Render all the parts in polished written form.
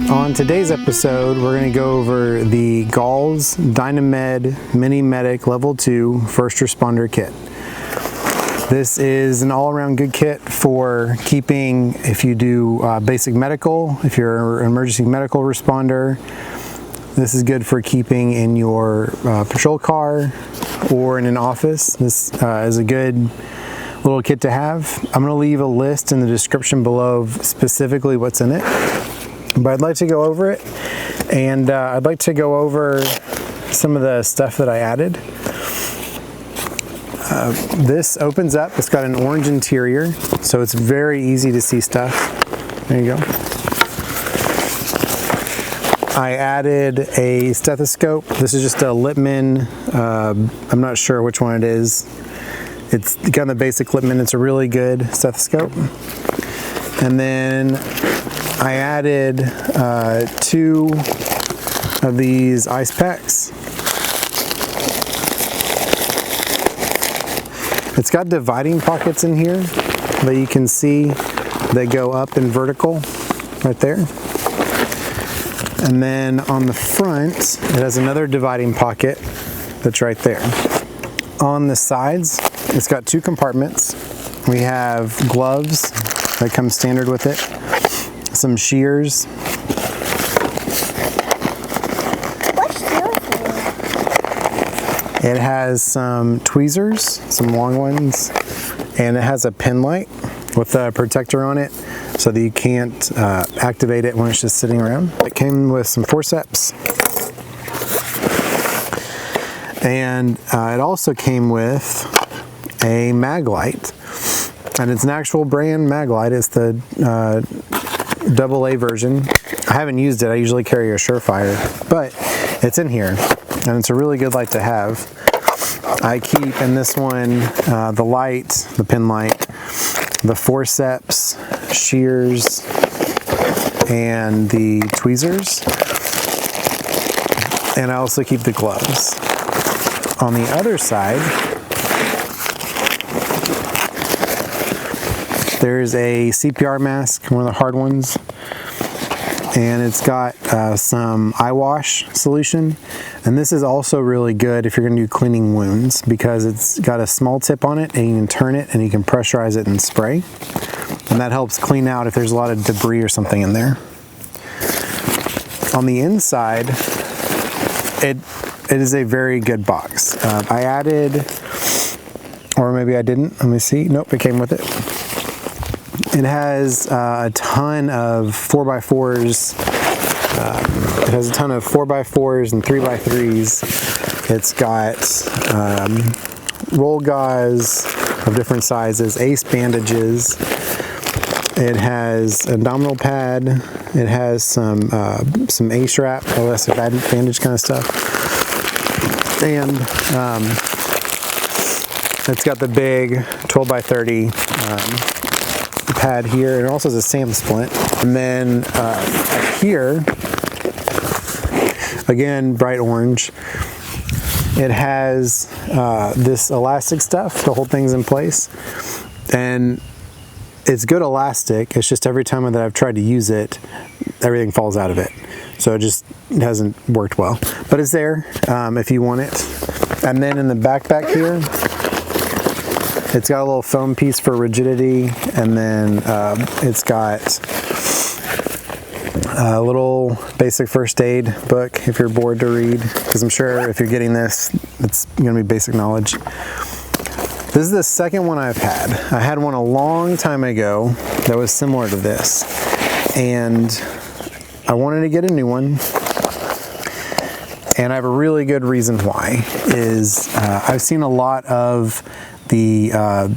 On today's episode, we're going to go over the Gauze Dyna Mini Medic Level 2 First Responder Kit. This is an all-around good kit for keeping, if you do basic medical, if you're an emergency medical responder. This is good for keeping in your patrol car or in an office. This is a good little kit to have. I'm going to leave a list in the description below of specifically what's in it. But I'd like to go over it, and I'd like to go over some of the stuff that I added. This opens up, it's got an orange interior, so it's very easy to see stuff. There you go. I added a stethoscope. This is just a Lippmann, I'm not sure which one it is. It's kind of basic Lippmann, it's a really good stethoscope. And then I added 2 of these ice packs. It's got dividing pockets in here that you can see. They go up in vertical right there. And then on the front, it has another dividing pocket that's right there. On the sides, it's got 2 compartments. We have gloves that come standard with it. Some shears. What's yours? It has some tweezers, some long ones, and it has a Penlight with a protector on it so that you can't activate it when it's just sitting around. It came with some Forceps, and it also came with a mag light, and it's an actual brand mag light. It's the AA version. I haven't used it. I usually carry a Surefire, but it's in here and it's a really good light to have. I keep in this one the light, the Penlight, the Forceps, shears, and the tweezers, and I also keep the gloves. On the other side, there's a CPR mask, one of the hard ones, and it's got some eye wash solution. And this is also really good if you're going to do cleaning wounds, because it's got a small tip on it and you can turn it and you can pressurize it and spray. And that helps clean out if there's a lot of debris or something in there. On the inside, it is a very good box. I added, or maybe I didn't, let me see. Nope, it came with it. It has a ton of 4x4s. It has a ton of 4x4s and 3x3s. It's got roll gauze of different sizes, ace bandages. It has an abdominal pad. It has some ace wrap, less bandage kind of stuff. And it's got the big 12x30 pad here, and it also has a SAM splint. And then here, again, bright orange, it has this elastic stuff to hold things in place, and it's good elastic. It's just every time that I've tried to use it, everything falls out of it, so it hasn't worked well, but it's there if you want it. And then in the backpack here, it's got a little foam piece for rigidity, and then it's got a little basic first aid book if you're bored to read, because I'm sure if you're getting this, it's going to be basic knowledge. This is the second one I've had. I had one a long time ago that was similar to this, and I wanted to get a new one. And I have a really good reason why. I've seen a lot of the, I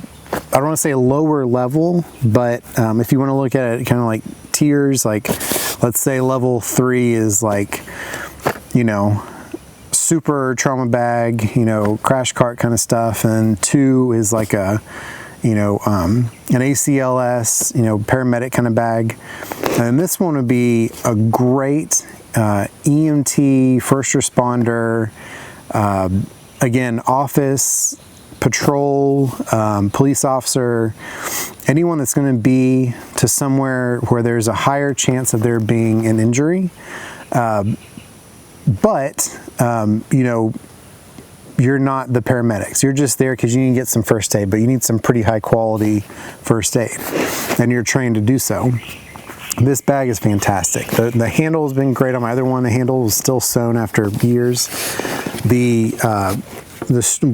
don't want to say lower level, but if you want to look at it kind of like tiers, like let's say level 3 is like, you know, super trauma bag, you know, crash cart kind of stuff, and 2 is like a, you know, an ACLS, you know, paramedic kind of bag. And this one would be a great EMT, first responder, again, office patrol, police officer, anyone that's going to be to somewhere where there's a higher chance of there being an injury. But you know, you're not the paramedics. You're just there because you need to get some first aid, but you need some pretty high quality first aid, and you're trained to do so. This bag is fantastic. The handle has been great on my other one. The handle was still sewn after years. The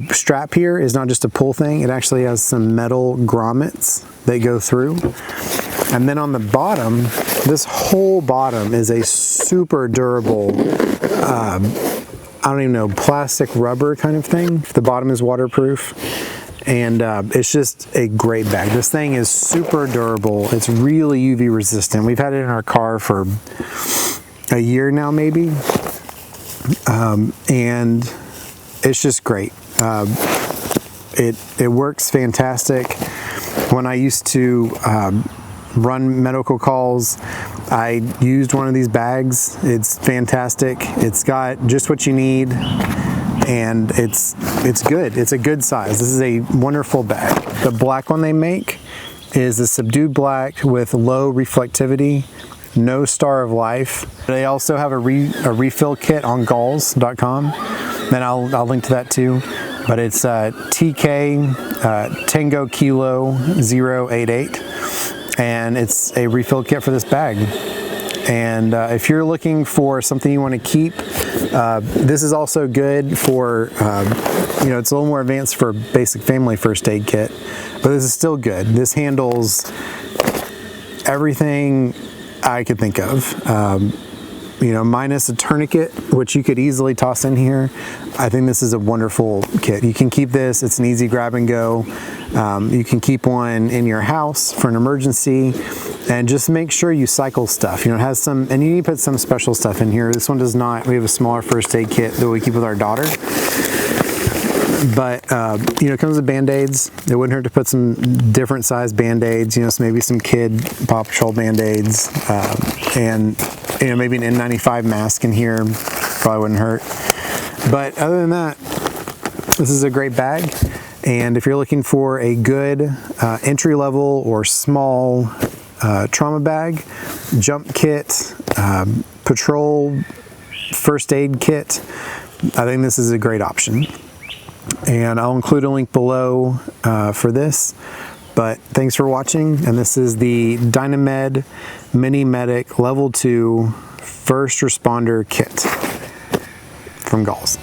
strap here is not just a pull thing. It actually has some metal grommets that go through. And then on the bottom, this whole bottom is a super durable, I don't even know, plastic rubber kind of thing. The bottom is waterproof. And it's just a great bag. This thing is super durable. It's really UV resistant. We've had it in our car for a year now, maybe. And it's just great. It works fantastic. When I used to run medical calls, I used one of these bags. It's fantastic. It's got just what you need. And it's good. It's a good size. This is a wonderful bag. The black one they make is a subdued black with low reflectivity, no Star of Life. They also have a refill kit on Gauze.com. Then I'll link to that too. But it's TK Tango Kilo 088, and it's a refill kit for this bag. And if you're looking for something you want to keep, this is also good for, you know, it's a little more advanced for basic family first aid kit, but this is still good. This handles everything I could think of, you know, minus a tourniquet, which you could easily toss in here. I think this is a wonderful kit. You can keep this. It's an easy grab and go. You can keep one in your house for an emergency. And just make sure you cycle stuff. You know, it has some, and you need to put some special stuff in here. This one does not. We have a smaller first aid kit that we keep with our daughter. But, you know, it comes with Band-Aids. It wouldn't hurt to put some different size Band-Aids, you know, so maybe some kid Paw Patrol Band-Aids, and, you know, maybe an N95 mask in here. Probably wouldn't hurt. But other than that, this is a great bag. And if you're looking for a good entry-level or small trauma bag, jump kit, patrol first aid kit, I think this is a great option. And I'll include a link below for this. But thanks for watching, and this is the Dynamed Mini Medic Level 2 First Responder Kit from Gauze.